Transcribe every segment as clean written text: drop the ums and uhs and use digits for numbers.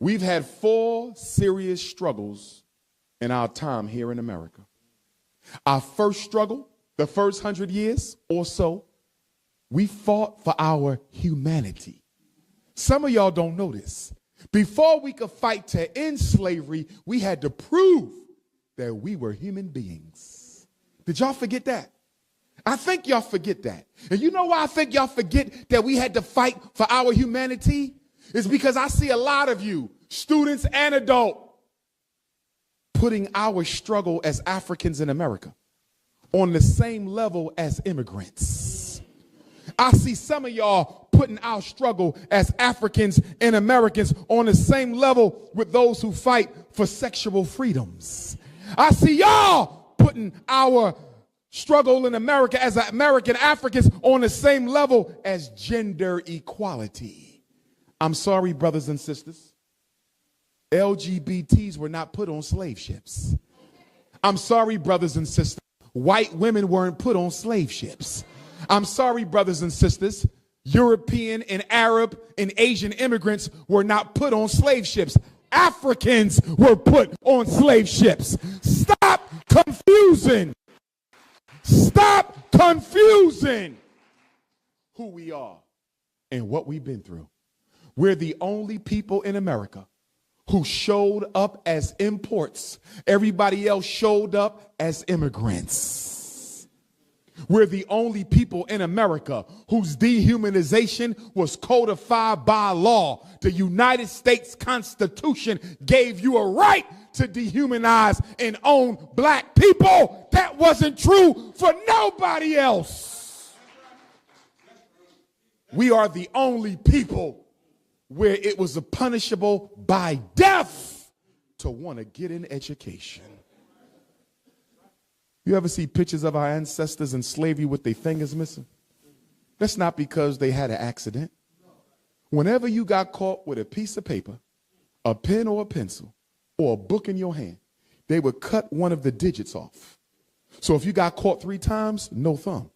We've had 4 serious struggles in our time here in America. Our first struggle, the first 100 years or so, we fought for our humanity. Some of y'all don't know this. Before we could fight to end slavery, we had to prove that we were human beings. Did y'all forget that? I think y'all forget that. And you know why I think y'all forget that we had to fight for our humanity? It's because I see a lot of you, students and adults, putting our struggle as Africans in America on the same level as immigrants. I see some of y'all putting our struggle as Africans and Americans on the same level with those who fight for sexual freedoms. I see y'all putting our struggle in America as American Africans on the same level as gender equality. I'm sorry, brothers and sisters. LGBTs were not put on slave ships. I'm sorry, brothers and sisters. White women weren't put on slave ships. I'm sorry, brothers and sisters. European and Arab and Asian immigrants were not put on slave ships. Africans were put on slave ships. Stop confusing. Stop confusing who we are and what we've been through. We're the only people in America who showed up as imports. Everybody else showed up as immigrants. We're the only people in America whose dehumanization was codified by law. The United States Constitution gave you a right to dehumanize and own black people. That wasn't true for nobody else. We are the only people where it was punishable by death to want to get an education. You ever see pictures of our ancestors in slavery with their fingers missing? That's not because they had an accident. Whenever you got caught with a piece of paper, a pen or a pencil, or a book in your hand, they would cut one of the digits off. So if you got caught 3 times, no thumb.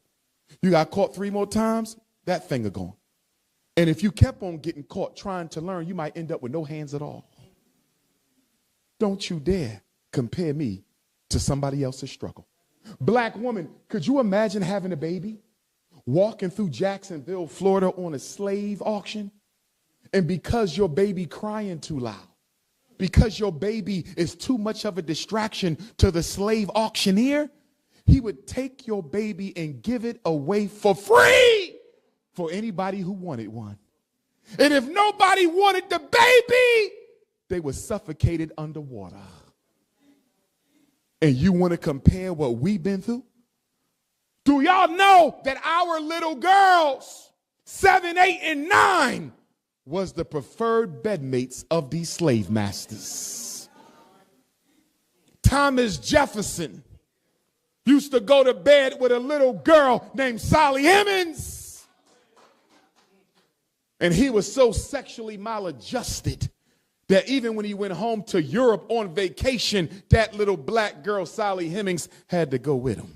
You got caught 3 more times, that finger gone. And if you kept on getting caught trying to learn, you might end up with no hands at all. Don't you dare compare me to somebody else's struggle. Black woman, could you imagine having a baby, walking through Jacksonville, Florida on a slave auction? And because your baby crying too loud, because your baby is too much of a distraction to the slave auctioneer, he would take your baby and give it away for free for anybody who wanted one. And if nobody wanted the baby, they were suffocated underwater. And you want to compare what we've been through? Do y'all know that our little girls, 7, 8, and 9, was the preferred bedmates of these slave masters? Thomas Jefferson used to go to bed with a little girl named Sally Hemings. And he was so sexually maladjusted that even when he went home to Europe on vacation, that little black girl, Sally Hemings, had to go with him.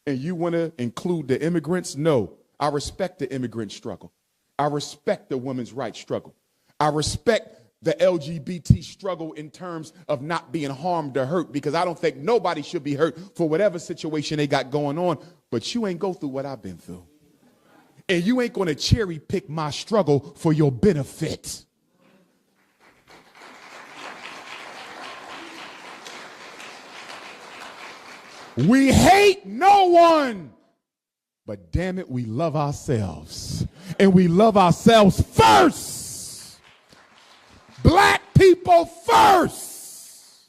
And you want to include the immigrants? No, I respect the immigrant struggle. I respect the women's rights struggle. I respect the LGBT struggle in terms of not being harmed or hurt, because I don't think nobody should be hurt for whatever situation they got going on. But you ain't go through what I've been through. And you ain't going to cherry pick my struggle for your benefit. We hate no one, but damn it, we love ourselves. And we love ourselves first. Black people first.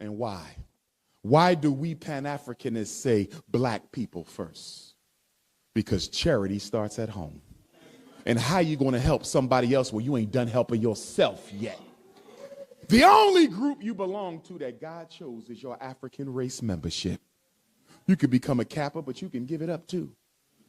And why? Why do we Pan-Africanists say black people first? Because charity starts at home. And how you going to help somebody else when you ain't done helping yourself yet? The only group you belong to that God chose is your African race membership. You could become a Kappa, but you can give it up too.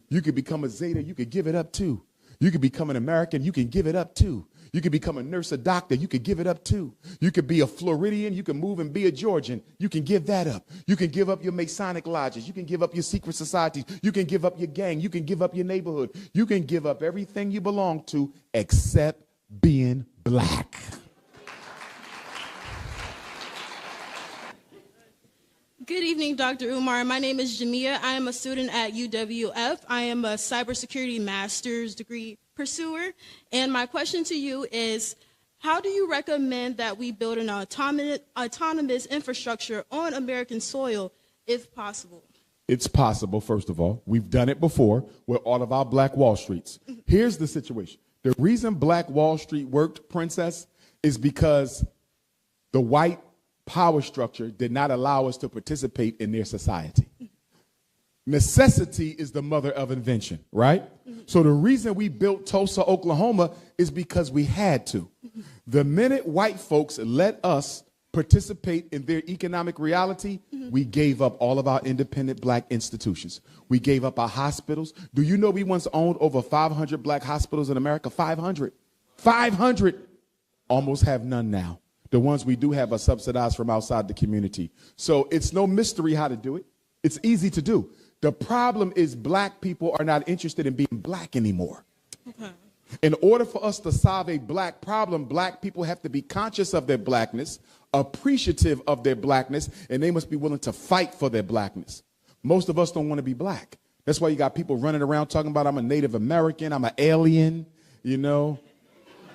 You could become a Zeta, you could give it up too. You could become an American, you can give it up too. You could become a nurse, a doctor, you could give it up too. You could be a Floridian, you can move and be a Georgian, you can give that up. You can give up your Masonic lodges, you can give up your secret societies, you can give up your gang, you can give up your neighborhood, you can give up everything you belong to except being black. Good evening, Dr. Umar. My name is Jamia. I am a student at UWF. I am a cybersecurity master's degree pursuer. And my question to you is, how do you recommend that we build an autonomous infrastructure on American soil, if possible? It's possible, first of all. We've done it before with all of our Black Wall Streets. Here's the situation. The reason Black Wall Street worked, Princess, is because the white power structure did not allow us to participate in their society. Necessity is the mother of invention, right? So the reason we built Tulsa, Oklahoma is because we had to. The minute white folks let us participate in their economic reality, we gave up all of our independent black institutions. We gave up our hospitals. Do you know we once owned over 500 black hospitals in America? 500. 500. Almost have none now. The ones we do have are subsidized from outside the community. So it's no mystery how to do it. It's easy to do. The problem is black people are not interested in being black anymore. Okay. In order for us to solve a black problem, black people have to be conscious of their blackness, appreciative of their blackness, and they must be willing to fight for their blackness. Most of us don't want to be black. That's why you got people running around talking about, I'm a Native American, I'm an alien, you know,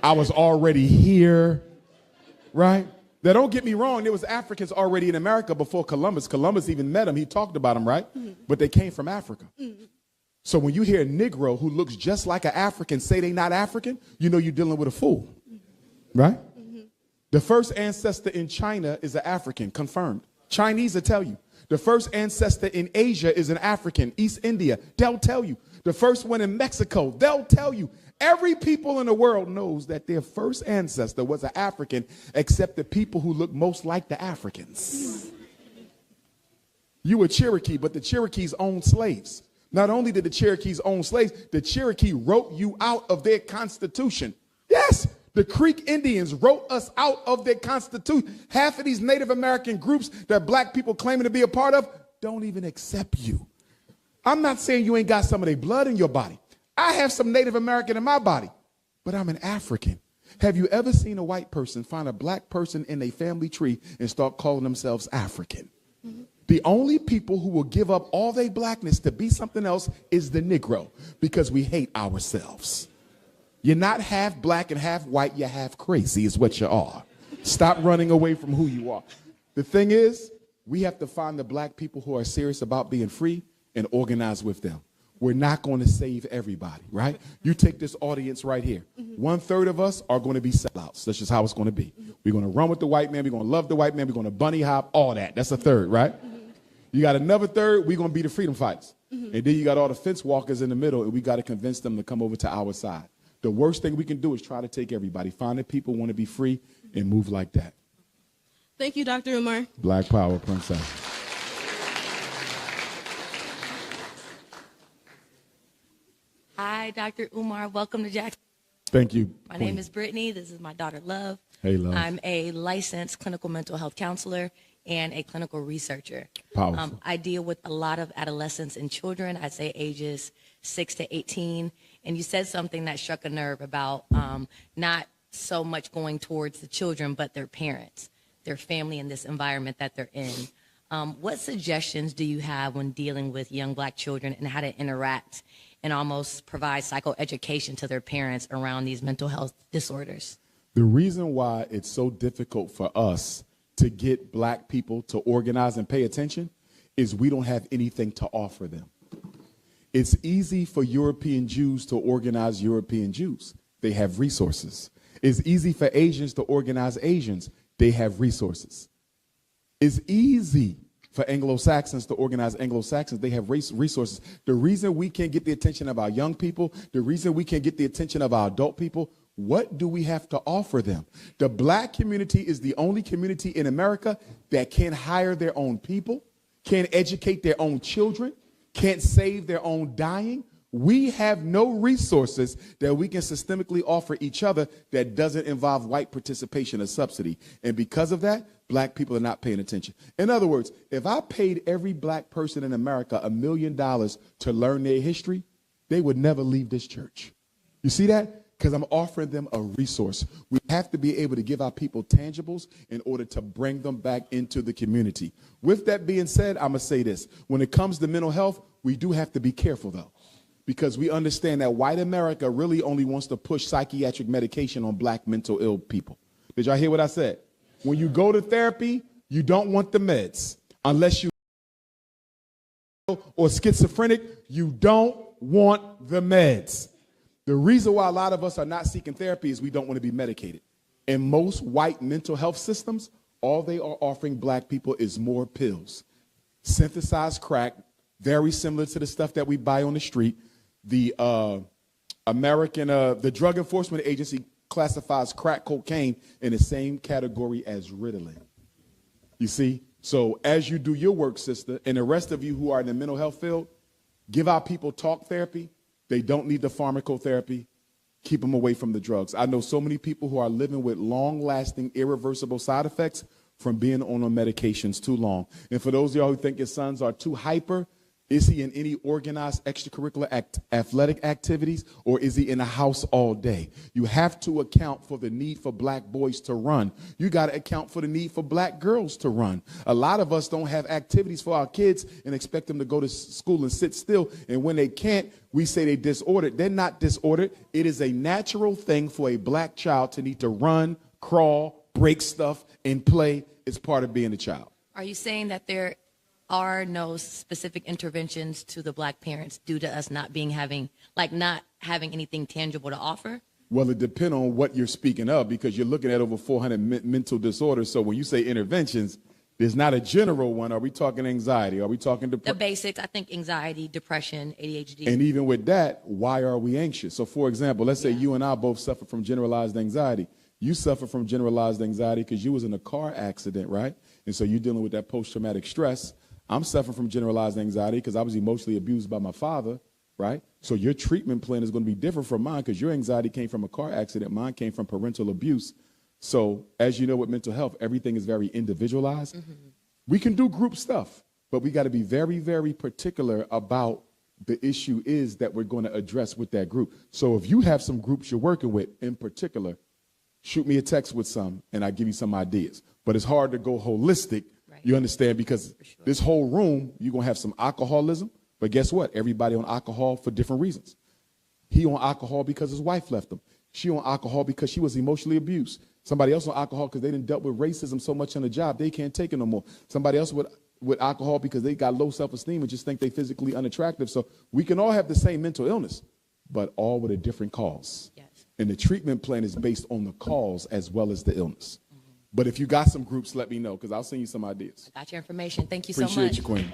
I was already here. Right? Now, don't get me wrong. There was Africans already in America before Columbus. Columbus even met them. He talked about them, right? But they came from Africa. So when you hear a Negro who looks just like an African say they not African, you know you're dealing with a fool, right? The first ancestor in China is an African, confirmed. Chinese will tell you. The first ancestor in Asia is an African, East India. They'll tell you. The first one in Mexico, they'll tell you. Every people in the world knows that their first ancestor was an African, except the people who look most like the Africans. You were Cherokee, but the Cherokees owned slaves. Not only did the Cherokees own slaves, the Cherokee wrote you out of their constitution. Yes, the Creek Indians wrote us out of their constitution. Half of these Native American groups that black people claiming to be a part of don't even accept you. I'm not saying you ain't got some of their blood in your body. I have some Native American in my body, but I'm an African. Have you ever seen a white person find a black person in a family tree and start calling themselves African? The only people who will give up all their blackness to be something else is the Negro, because we hate ourselves. You're not half black and half white, you're half crazy is what you are. Stop running away from who you are. The thing is, we have to find the black people who are serious about being free and organize with them. We're not going to save everybody, right? You take this audience right here. 1/3 of us are going to be sellouts. That's just how it's going to be. We're going to run with the white man. We're going to love the white man. We're going to bunny hop, all that. That's a third, right? You got another third. We're going to be the freedom fighters. And then you got all the fence walkers in the middle, and we got to convince them to come over to our side. The worst thing we can do is try to take everybody. Find the people who want to be free and move like that. Thank you, Dr. Umar. Black power, Princess. Hi, Dr. Umar. Welcome to Jackson. Thank you. My name is Brittany. This is my daughter, Love. Hey, Love. I'm a licensed clinical mental health counselor and a clinical researcher. Powerful. I deal with a lot of adolescents and children, I'd say ages 6 to 18. And you said something that struck a nerve about not so much going towards the children, but their parents, their family in this environment that they're in. What suggestions do you have when dealing with young black children and how to interact and almost provide psychoeducation to their parents around these mental health disorders? The reason why it's so difficult for us to get black people to organize and pay attention is we don't have anything to offer them. It's easy for European Jews to organize European Jews. They have resources. It's easy for Asians to organize Asians. They have resources. It's easy for Anglo-Saxons to organize Anglo-Saxons. They have resources. The reason we can't get the attention of our young people, the reason we can't get the attention of our adult people, what do we have to offer them? The black community is the only community in America that can't hire their own people, can't educate their own children, can't save their own dying. We have no resources that we can systemically offer each other that doesn't involve white participation or subsidy. And because of that, black people are not paying attention. In other words, if I paid every black person in America $1 million to learn their history, they would never leave this church. You see that? because I'm offering them a resource. We have to be able to give our people tangibles in order to bring them back into the community. With that being said, I'm going to say this. When it comes to mental health, we do have to be careful, though, because we understand that white America really only wants to push psychiatric medication on black mental ill people. Did y'all hear what I said? When you go to therapy, you don't want the meds. Unless you or schizophrenic, you don't want the meds. The reason why a lot of us are not seeking therapy is we don't want to be medicated. In most white mental health systems, all they are offering black people is more pills. Synthesized crack, very similar to the stuff that we buy on the street. The the Drug Enforcement Agency classifies crack cocaine in the same category as Ritalin. You see? So as you do your work, sister, and the rest of you who are in the mental health field, give our people talk therapy. They don't need the pharmacotherapy. Keep them away from the drugs. I know so many people who are living with long-lasting, irreversible side effects from being on medications too long. And for those of y'all who think your sons are too hyper, is he in any organized extracurricular athletic activities, or is he in a house all day? You have to account for the need for black boys to run. You got to account for the need for black girls to run. A lot of us don't have activities for our kids and expect them to go to school and sit still. And when they can't, we say they're disordered. They're not disordered. It is a natural thing for a black child to need to run, crawl, break stuff, and play. It's part of being a child. Are you saying that there are no specific interventions to the black parents due to us not having anything tangible to offer? Well, it depends on what you're speaking of, because you're looking at over 400 mental disorders. So when you say interventions, there's not a general one. Are we talking anxiety? Are we talking depression? The basics, I think anxiety, depression, ADHD. And even with that, why are we anxious? So for example, let's say you and I both suffer from generalized anxiety. You suffer from generalized anxiety because you was in a car accident, right? And so you're dealing with that post-traumatic stress. I'm suffering from generalized anxiety because I was emotionally abused by my father, right? So your treatment plan is going to be different from mine because your anxiety came from a car accident. Mine came from parental abuse. So as you know, with mental health, everything is very individualized. Mm-hmm. We can do group stuff, but we got to be very, very particular about the issue is that we're going to address with that group. So if you have some groups you're working with in particular, shoot me a text with some and I'll give you some ideas. But it's hard to go holistic. You understand? Because this whole room, you're going to have some alcoholism. But guess what? Everybody on alcohol for different reasons. He on alcohol because his wife left him. She on alcohol because she was emotionally abused. Somebody else on alcohol because they didn't dealt with racism so much on the job, they can't take it no more. Somebody else with alcohol because they got low self-esteem and just think they physically unattractive. So we can all have the same mental illness, but all with a different cause. Yes. And the treatment plan is based on the cause as well as the illness. But if you got some groups, let me know, because I'll send you some ideas. I got your information. Thank you so much. Appreciate you, Queen.